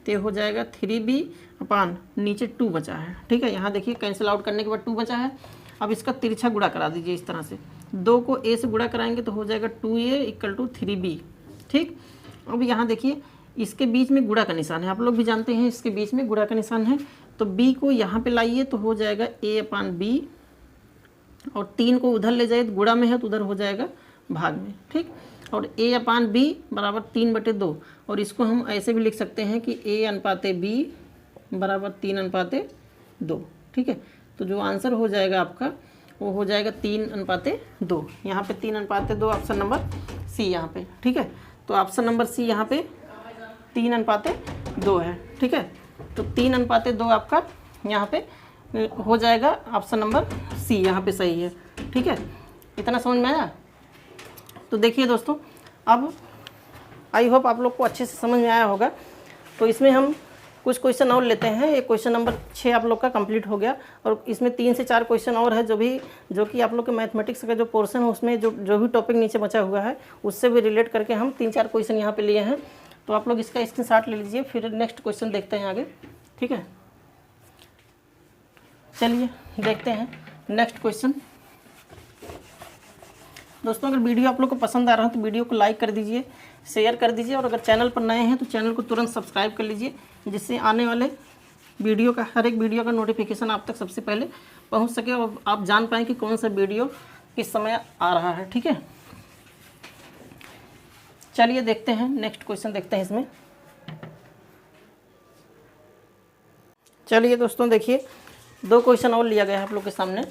A: तो हो जाएगा 3B अपान नीचे 2 बचा है। ठीक है, यहाँ देखिए कैंसिल आउट करने के बाद 2 बचा है। अब इसका तिरछा गुणा करा दीजिए इस तरह से, 2 को A से गुणा कराएंगे तो हो जाएगा 2A = 3B। ठीक, अब यहाँ देखिए इसके बीच में गुणा का निशान है, आप लोग भी जानते हैं इसके बीच में गुणा का निशान है, तो B को यहाँ पे लाइए तो हो जाएगा A/B और 3 को उधर ले जाइए, गुणा में है तो उधर हो जाएगा भाग में। ठीक, और A/B बराबर 3/2, और इसको हम ऐसे भी लिख सकते हैं कि A अनुपात B बराबर 3:2। ठीक है, तो जो आंसर हो जाएगा आपका वो हो जाएगा 3:2। यहाँ पे 3:2 ऑप्शन नंबर सी यहाँ पे। ठीक है, तो ऑप्शन नंबर सी यहाँ पे 3:2 है। ठीक है, तो 3:2 आपका यहाँ पे हो जाएगा, ऑप्शन नंबर सी यहाँ पे सही है। ठीक है, इतना समझ में आया। तो देखिए दोस्तों, अब आई होप आप लोग को अच्छे से समझ में आया होगा। तो इसमें हम कुछ क्वेश्चन और लेते हैं। ये क्वेश्चन नंबर 6 आप लोग का कंप्लीट हो गया, और इसमें 3 से 4 क्वेश्चन और है जो कि आप लोग के मैथमेटिक्स का जो पोर्शन है उसमें जो भी टॉपिक नीचे बचा हुआ है उससे भी रिलेट करके हम 3-4 क्वेश्चन यहाँ पे लिए हैं। तो आप लोग इसका स्क्रीनशॉट ले लीजिए, फिर नेक्स्ट क्वेश्चन देखते हैं आगे। ठीक है, चलिए देखते हैं नेक्स्ट क्वेश्चन। दोस्तों, अगर वीडियो आप लोग को पसंद आ रहा है तो वीडियो को लाइक कर दीजिए, शेयर कर दीजिए, और अगर चैनल पर नए हैं तो चैनल को तुरंत सब्सक्राइब कर लीजिए, जिससे आने वाले वीडियो का हर एक वीडियो का नोटिफिकेशन आप तक सबसे पहले पहुंच सके और आप जान पाएँ कि कौन सा वीडियो किस समय आ रहा है। ठीक है, चलिए देखते हैं नेक्स्ट क्वेश्चन, देखते हैं इसमें। चलिए दोस्तों, देखिए 2 क्वेश्चन और लिया गया है आप लोग के सामने।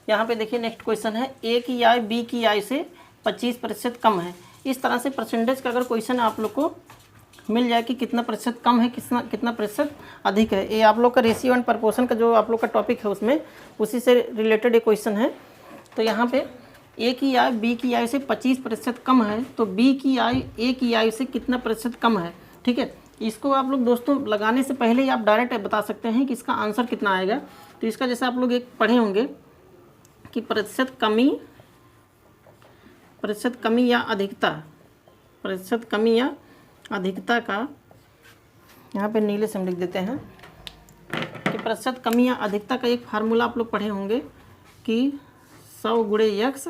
A: यहाँ पे देखिए नेक्स्ट क्वेश्चन है, ए की आय बी की आय से 25% कम है। इस तरह से परसेंटेज का अगर क्वेश्चन आप लोग को मिल जाए कि कितना प्रतिशत कम है, कितना प्रतिशत अधिक है, ये आप लोग का रेशियो एंड प्रपोर्शन का जो आप लोग का टॉपिक है उसमें उसी से रिलेटेड एक क्वेश्चन है। तो यहाँ पे ए की आय बी की आय से 25% कम है, तो बी की आय ए की आय से कितना प्रतिशत कम है। ठीक है, इसको आप लोग दोस्तों लगाने से पहले ही आप डायरेक्ट बता सकते हैं कि इसका आंसर कितना आएगा। तो इसका जैसे आप लोग एक पढ़े होंगे कि प्रतिशत कमी या अधिकता का, यहाँ पे नीले से हम लिख देते हैं कि प्रतिशत कमी या अधिकता का एक फार्मूला आप लोग पढ़े होंगे कि 100 गुणे x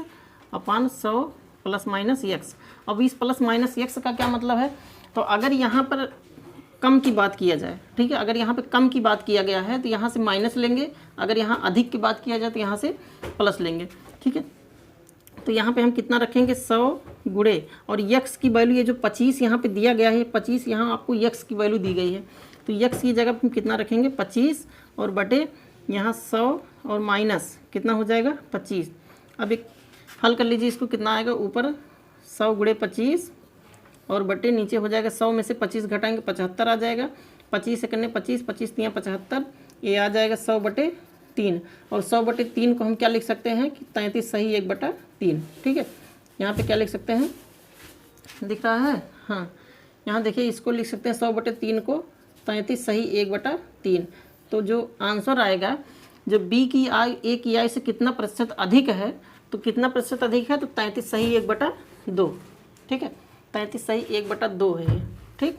A: अपान 100 प्लस माइनस x। अब इस प्लस माइनस x का क्या मतलब है, तो अगर यहाँ पर कम की बात किया जाए, ठीक है, अगर यहाँ पे कम की बात किया गया है तो यहाँ से माइनस लेंगे, अगर यहाँ अधिक की बात किया जाए तो यहाँ से प्लस लेंगे। ठीक है, तो यहाँ पे हम कितना रखेंगे 100 गुणे, और x की वैल्यू ये जो 25 यहाँ पे दिया गया है, 25 यहाँ आपको x की वैल्यू दी गई है, तो x की जगह हम कितना रखेंगे 25 और बटे यहाँ 100 और माइनस कितना हो जाएगा 25। अब एक हल कर लीजिए, इसको कितना आएगा, ऊपर 100 गुणे 25 और बटे नीचे हो जाएगा 100 में से 25 घटाएंगे 75 आ जाएगा। 25 से करने 25, 25 3 75, ये आ जाएगा 100/3, और 100/3 को हम क्या लिख सकते हैं कि 33 सही 1/3। ठीक है, यहाँ पे क्या लिख सकते हैं, दिख रहा है, हाँ, यहाँ देखिए इसको लिख सकते हैं 100/3 को 33 सही 1/3। तो जो आंसर आएगा, जो बी की आय ए की आय से कितना प्रतिशत अधिक है, तो कितना प्रतिशत अधिक है, तो 33 सही 1/2। ठीक है, 33 सही 1/2 है ये। ठीक,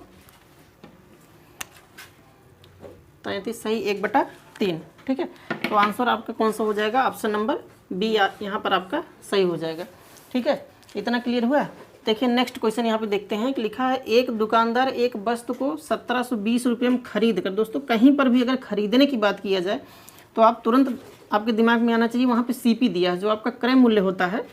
A: 33 सही 1/3। ठीक है, तो आंसर आपका कौन सा हो जाएगा, ऑप्शन नंबर बी यहाँ पर आपका सही हो जाएगा। ठीक है, इतना क्लियर हुआ। देखिए नेक्स्ट क्वेश्चन यहाँ पे देखते हैं कि लिखा है, एक दुकानदार एक वस्तु को 1720 रुपये में खरीद कर, दोस्तों कहीं पर भी अगर खरीदने की बात किया जाए तो आप तुरंत आपके दिमाग में आना चाहिए वहाँ पे सीपी दिया है, जो आपका क्रय मूल्य होता है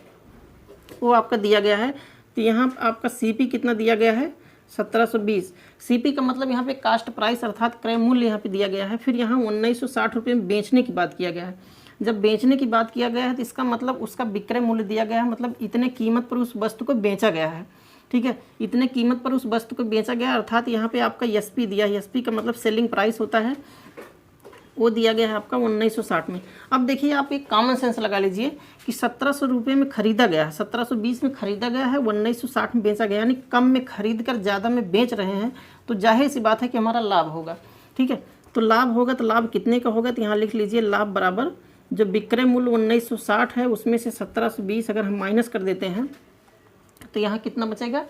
A: वो आपका दिया गया है। तो यहाँ आपका सीपी कितना दिया गया है 1720। सीपी का मतलब यहाँ पे कास्ट प्राइस अर्थात क्रय मूल्य यहाँ पे दिया गया है। फिर यहाँ 1960 रुपये में बेचने की बात किया गया है। जब बेचने की बात किया गया है तो इसका मतलब उसका विक्रय मूल्य दिया गया है, मतलब इतने कीमत पर उस वस्तु को बेचा गया है। ठीक है, इतने कीमत पर उस वस्तु को बेचा गया, अर्थात यहाँ पे आपका एसपी दिया है। एसपी का मतलब सेलिंग प्राइस होता है, वो दिया गया है आपका 1960 में। अब देखिए आप एक कॉमन सेंस लगा लीजिए कि 1700 रुपये में खरीदा गया है, 1720 में खरीदा गया है, 1960 में बेचा गया, यानी कम में खरीद कर ज़्यादा में बेच रहे हैं, तो जाहिर सी बात है कि हमारा लाभ होगा। ठीक है, तो लाभ होगा, तो लाभ कितने का होगा, तो यहाँ लिख लीजिए लाभ बराबर जो विक्रय मूल्य 1960 है उसमें से 1720 अगर हम माइनस कर देते हैं तो यहाँ कितना बचेगा,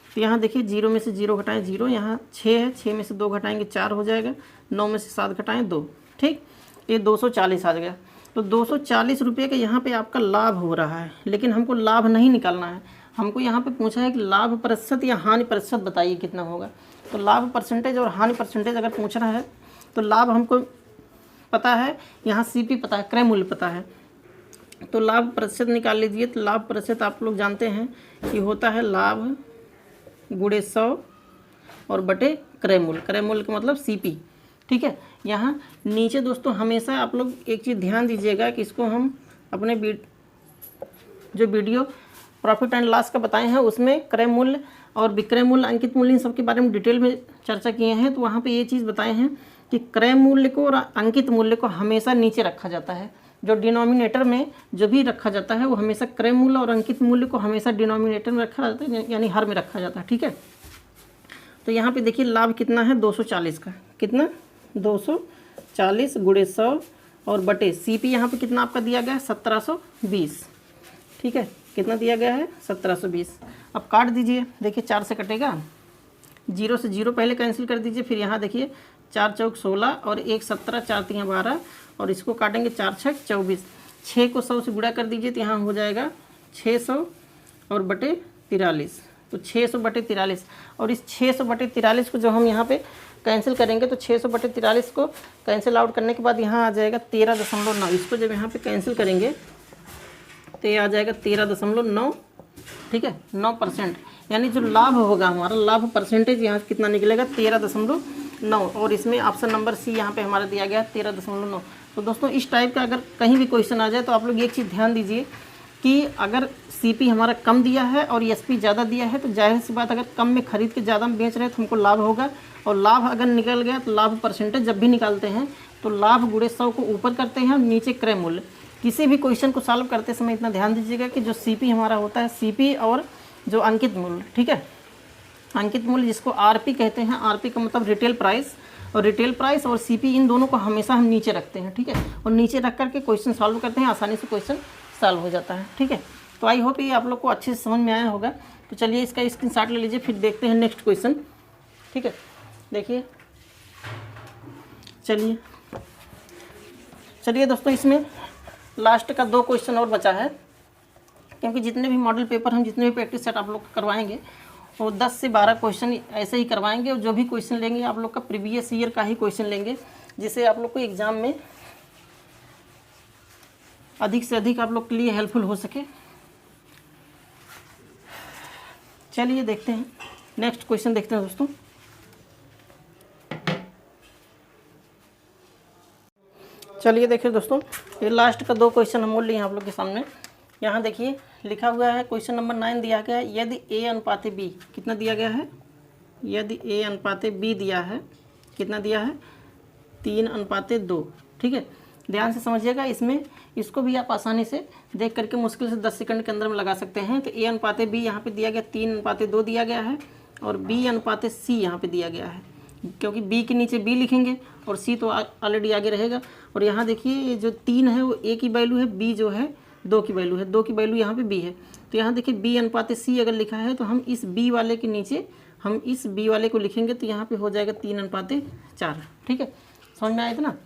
A: तो यहाँ देखिए 0 में से 0 घटाएं 0, यहाँ 6 है, 6 में से 2 घटाएंगे 4 हो जाएगा, 9 में से 7 घटाएं 2। ठीक, ये 240 आ गया। तो 240 रुपये का यहाँ पे आपका लाभ हो रहा है, लेकिन हमको लाभ नहीं निकालना है, हमको यहाँ पे पूछा है कि लाभ प्रतिशत या हानि प्रतिशत बताइए कितना होगा। तो लाभ परसेंटेज और हानि परसेंटेज अगर पूछ रहा है तो लाभ हमको पता है, यहाँ सीपी पता है, क्रय मूल्य पता है, तो लाभ प्रतिशत निकाल लीजिए। तो लाभ प्रतिशत आप लोग जानते हैं कि होता है लाभ गुणे 100 और बटे क्रय मूल्य। क्रय मूल्य का मतलब सीपी। ठीक है। यहाँ नीचे दोस्तों हमेशा आप लोग एक चीज़ ध्यान दीजिएगा कि इसको हम अपने जो वीडियो प्रॉफिट एंड लॉस का बताए हैं उसमें क्रय मूल्य और विक्रय मूल्य, अंकित मूल्य, इन सब के बारे में डिटेल में चर्चा किए हैं। तो वहाँ पे ये चीज़ बताए हैं कि क्रय मूल्य को और अंकित मूल्य को हमेशा नीचे रखा जाता है। जो डिनोमिनेटर में जो भी रखा जाता है वो हमेशा क्रय मूल्य और अंकित मूल्य को हमेशा डिनोमिनेटर में रखा जाता है, यानी हर में रखा जाता है। ठीक है। तो यहाँ पे देखिए लाभ कितना है 240 का, कितना 240 गुणे 100 और बटे CP यहाँ पे कितना आपका दिया गया है 1720। ठीक है, कितना दिया गया है 1720। अब काट दीजिए, देखिए 4 से कटेगा, 0 से 0 पहले कैंसिल कर दीजिए, फिर यहाँ देखिए 4 चौक 16 और 1 17, 4 3 12 और इसको काटेंगे 4 छक 24। 6 को 100 से गुणा कर दीजिए तो यहाँ हो जाएगा 600 और बटे 43। तो 600 बटे 43 और इस 600 बटे 43 को जो हम यहाँ पे कैंसिल करेंगे तो 600 बटे 43 को कैंसिल आउट करने के बाद यहाँ आ जाएगा 13.9। इसको जब यहाँ पे कैंसिल करेंगे तो ये आ जाएगा 13.9। ठीक है, 9%, यानी जो लाभ होगा हमारा, लाभ परसेंटेज यहाँ कितना निकलेगा 13.9। और इसमें ऑप्शन नंबर C यहाँ पे हमारा दिया गया है 13.9। तो दोस्तों इस टाइप का अगर कहीं भी क्वेश्चन आ जाए तो आप लोग एक चीज़ ध्यान दीजिए कि अगर CP हमारा कम दिया है और SP ज़्यादा दिया है तो जाहिर सी बात अगर कम में खरीद के ज़्यादा में बेच रहे हैं तो हमको लाभ होगा। और लाभ अगर निकल गया तो लाभ परसेंटेज जब भी निकालते हैं तो लाभ गुणे 100 को ऊपर करते हैं और नीचे क्रय मूल्य। किसी भी क्वेश्चन को सॉल्व करते समय इतना ध्यान दीजिएगा कि जो CP हमारा होता है, CP और जो अंकित मूल्य, ठीक है, अंकित मूल्य जिसको RP कहते हैं, RP का मतलब रिटेल प्राइस, और रिटेल प्राइस और CP इन दोनों को हमेशा हम नीचे रखते हैं। ठीक है, और नीचे रख करके क्वेश्चन सॉल्व करते हैं, आसानी से क्वेश्चन सॉल्व हो जाता है। ठीक है, तो आई होप ये आप लोग को अच्छे से समझ में आया होगा। तो चलिए इसका स्क्रीनशॉट ले लीजिए, फिर देखते हैं नेक्स्ट क्वेश्चन। ठीक है, देखिए, चलिए दोस्तों, इसमें लास्ट का 2 क्वेश्चन और बचा है, क्योंकि जितने भी मॉडल पेपर हम जितने भी प्रैक्टिस सेट आप लोग करवाएंगे वो 10 से 12 क्वेश्चन ऐसे ही करवाएंगे। और जो भी क्वेश्चन लेंगे आप लोग का प्रीवियस ईयर का ही क्वेश्चन लेंगे, जिससे आप लोग को एग्ज़ाम में अधिक से अधिक आप लोग के लिए हेल्पफुल हो सके। चलिए देखते हैं नेक्स्ट क्वेश्चन, देखते हैं दोस्तों। चलिए देखिए दोस्तों, ये लास्ट का 2 क्वेश्चन हम बोल लिए हैं आप लोग के सामने। यहाँ देखिए लिखा हुआ है, क्वेश्चन नंबर 9 दिया गया है, यदि A अनुपात B, कितना दिया गया है, यदि A अनुपात B दिया है, कितना दिया है 3:2। ठीक है, ध्यान से समझिएगा, इसमें इसको भी आप आसानी से देख करके मुश्किल से 10 सेकंड के अंदर में लगा सकते हैं। तो A अनुपात B यहाँ पे दिया गया 3:2 दिया गया है, और B अनुपात C यहाँ पे दिया गया है, क्योंकि B के नीचे B लिखेंगे और C तो ऑलरेडी आगे रहेगा। और यहाँ देखिए ये जो 3 है वो A की वैल्यू है, B जो है 2 की वैल्यू है, 2 की वैल्यू यहाँ पे B है। तो यहाँ देखिए B अनुपात C अगर लिखा है तो हम इस B वाले के नीचे हम इस B वाले को लिखेंगे तो यहाँ पे हो जाएगा 3:4। ठीक है, समझ में आया था ना।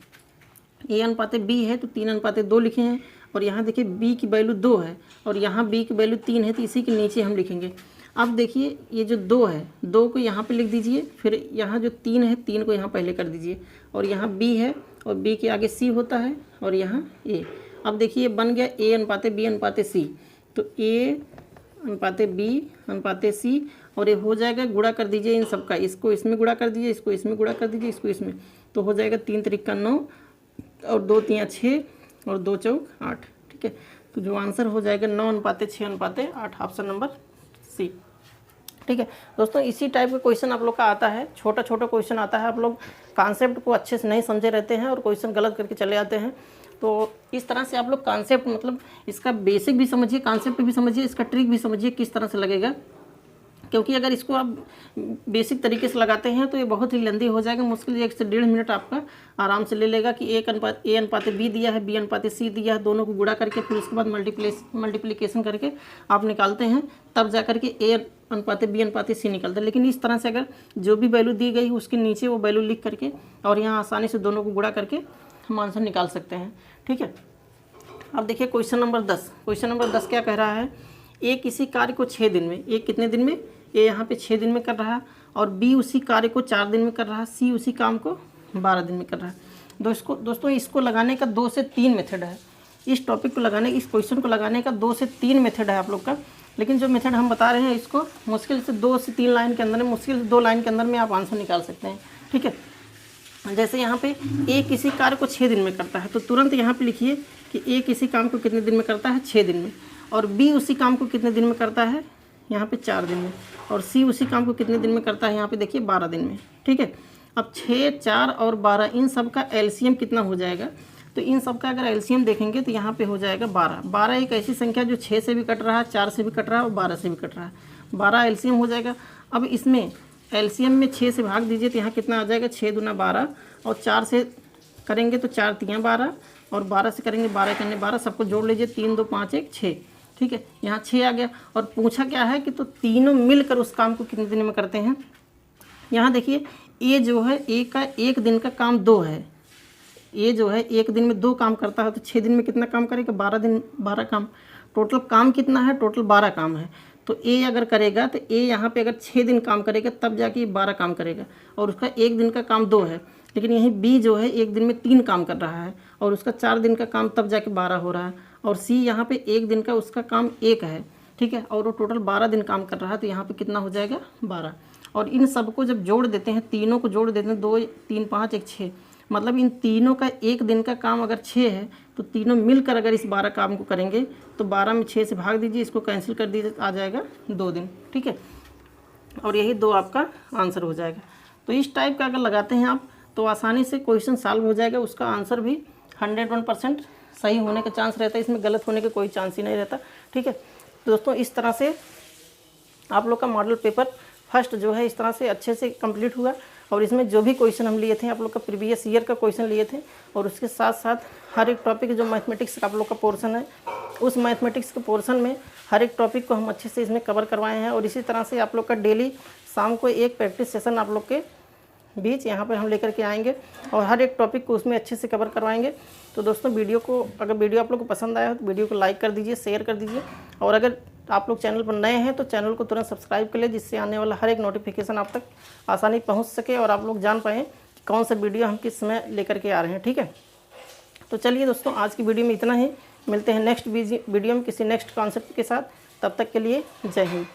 A: A अनुपात B है तो 3:2 लिखे हैं, और यहाँ देखिए B की वैल्यू 2 है और यहाँ B की वैल्यू 3 है, तो इसी के नीचे हम लिखेंगे। अब देखिए ये जो 2 है, 2 को यहाँ पे लिख दीजिए, फिर यहाँ जो 3 है 3 को यहाँ पहले कर दीजिए, और यहाँ B है और B के आगे C होता है और यहाँ A। अब देखिए बन गया A अनुपात B अनुपात C, तो A अनुपात B अनुपात C, और ये हो जाएगा, गुणा कर दीजिए इन सबका, इसको इसमें गुणा कर दीजिए, इसको इसमें गुणा कर दीजिए, इसको इसमें, तो हो जाएगा 3 त्रिका 9 और 2 तियाँ 6 और 2 चौक 8। ठीक है, तो जो आंसर हो जाएगा 9:6:8, ऑप्शन नंबर C। ठीक है दोस्तों, इसी टाइप का क्वेश्चन आप लोग का आता है, छोटा छोटा क्वेश्चन आता है, आप लोग कॉन्सेप्ट को अच्छे से नहीं समझे रहते हैं और क्वेश्चन गलत करके चले आते हैं। तो इस तरह से आप लोग कॉन्सेप्ट, मतलब इसका बेसिक भी समझिए, कॉन्सेप्ट भी समझिए, इसका ट्रिक भी समझिए किस तरह से लगेगा, क्योंकि अगर इसको आप बेसिक तरीके से लगाते हैं तो ये बहुत ही लेंदी हो जाएगा, मुश्किल 1 से 1.5 मिनट आपका आराम से ले लेगा कि A अनुपात B दिया है, B अनुपात C दिया है, दोनों को गुणा करके फिर उसके बाद मल्टीप्लिकेशन करके आप निकालते हैं, तब जा करके A अनुपात B अनुपात C निकलता है। लेकिन इस तरह से अगर जो भी वैल्यू दी गई उसके नीचे वो वैल्यू लिख करके और यहाँ आसानी से दोनों को गुणा करके हम आंसर निकाल सकते हैं। ठीक है, अब देखिए क्वेश्चन नंबर 10। क्वेश्चन नंबर 10 क्या कह रहा है, A किसी कार्य को 6 दिन में, A कितने दिन में, A यहाँ पे 6 दिन में कर रहा है, और B उसी कार्य को 4 दिन में कर रहा है, C उसी काम को 12 दिन में कर रहा है। दोस्तों इसको लगाने का 2 से 3 मेथड है, इस टॉपिक को लगाने, इस क्वेश्चन को लगाने का 2 से 3 मेथड है आप लोग का। लेकिन जो मेथड हम बता रहे हैं इसको मुश्किल से 2 से 3 लाइन के अंदर में, मुश्किल से 2 लाइन के अंदर में आप आंसर निकाल सकते हैं। ठीक है, जैसे यहाँ पे ए किसी कार्य को 6 दिन में करता है, तो तुरंत यहाँ पे लिखिए कि ए किसी काम को कितने दिन में करता है, 6 दिन में। और बी उसी काम को कितने दिन में करता है, यहाँ पे 4 दिन में। और सी उसी काम को कितने दिन में करता है, यहाँ पे देखिए 12 दिन में। ठीक है, अब 6, 4 और 12 इन सब का एलसीएम कितना हो जाएगा, तो इन सब का अगर एलसीएम देखेंगे तो यहाँ पे हो जाएगा 12। 12 एक ऐसी संख्या जो 6 से भी कट रहा है, 4 से भी कट रहा है और 12 से भी कट रहा है। 12 एलसीएम हो जाएगा। अब इसमें एलसीएम में 6 से भाग दीजिए तो यहाँ कितना आ जाएगा, 6 दूना 12, और 4 से करेंगे तो 4 तियाँ 12, और 12 से करेंगे 12 करने 12, सबको जोड़ लीजिए, 3 2 5 1 6। ठीक है, यहाँ 6 आ गया। और पूछा क्या है कि तो तीनों मिलकर उस काम को कितने दिन में करते हैं। यहाँ देखिए ए जो है, ए का एक दिन का काम 2 है। ए जो है एक दिन में 2 काम करता है, तो 6 दिन में कितना काम करेगा, 12 दिन 12 काम। टोटल काम कितना है, टोटल 12 काम है। तो ए अगर करेगा तो ए यहाँ पे अगर 6 दिन काम करेगा तब जाके 12 काम करेगा, और उसका एक दिन का काम 2 है। लेकिन यहीं बी जो है एक दिन में 3 काम कर रहा है और उसका 4 दिन का काम तब जाके 12 हो रहा है। और सी यहाँ पे एक दिन का उसका काम 1 है। ठीक है, और वो टोटल 12 दिन काम कर रहा है, तो यहाँ पे कितना हो जाएगा, 12। और इन सबको जब जोड़ देते हैं, तीनों को जोड़ देते हैं, 2 3 5 1 6, मतलब इन तीनों का एक दिन का काम अगर 6 है तो तीनों मिलकर अगर इस 12 काम को करेंगे तो 12 में 6 से भाग दीजिए, इसको कैंसिल कर दीजिए, आ जाएगा 2 दिन। ठीक है, और यही 2 आपका आंसर हो जाएगा। तो इस टाइप का अगर लगाते हैं आप तो आसानी से क्वेश्चन सॉल्व हो जाएगा। उसका आंसर भी 101% सही होने का चांस रहता है, इसमें गलत होने का कोई चांस ही नहीं रहता। ठीक है, तो दोस्तों इस तरह से आप लोग का मॉडल पेपर फर्स्ट जो है इस तरह से अच्छे से कंप्लीट हुआ। और इसमें जो भी क्वेश्चन हम लिए थे, आप लोग का प्रीवियस ईयर का क्वेश्चन लिए थे, और उसके साथ साथ हर एक टॉपिक जो मैथमेटिक्स का आप लोग का पोर्शन है, उस मैथमेटिक्स के पोर्शन में हर एक टॉपिक को हम अच्छे से इसमें कवर करवाए हैं। और इसी तरह से आप लोग का डेली शाम को एक प्रैक्टिस सेशन आप लोग के बीच यहाँ पर हम लेकर के आएंगे और हर एक टॉपिक को उसमें अच्छे से कवर करवाएंगे। तो दोस्तों वीडियो को, अगर वीडियो आप लोग को पसंद आया हो तो वीडियो को लाइक कर दीजिए, शेयर कर दीजिए, और अगर आप लोग चैनल पर नए हैं तो चैनल को तुरंत सब्सक्राइब कर ले, जिससे आने वाला हर एक नोटिफिकेशन आप तक आसानी पहुंच सके और आप लोग जान पाएँ कि कौन सा वीडियो हम किस समय लेकर के आ रहे हैं। ठीक है, तो चलिए दोस्तों आज की वीडियो में इतना ही। मिलते हैं नेक्स्ट वीडियो में किसी नेक्स्ट कॉन्सेप्ट के साथ। तब तक के लिए जय हिंद।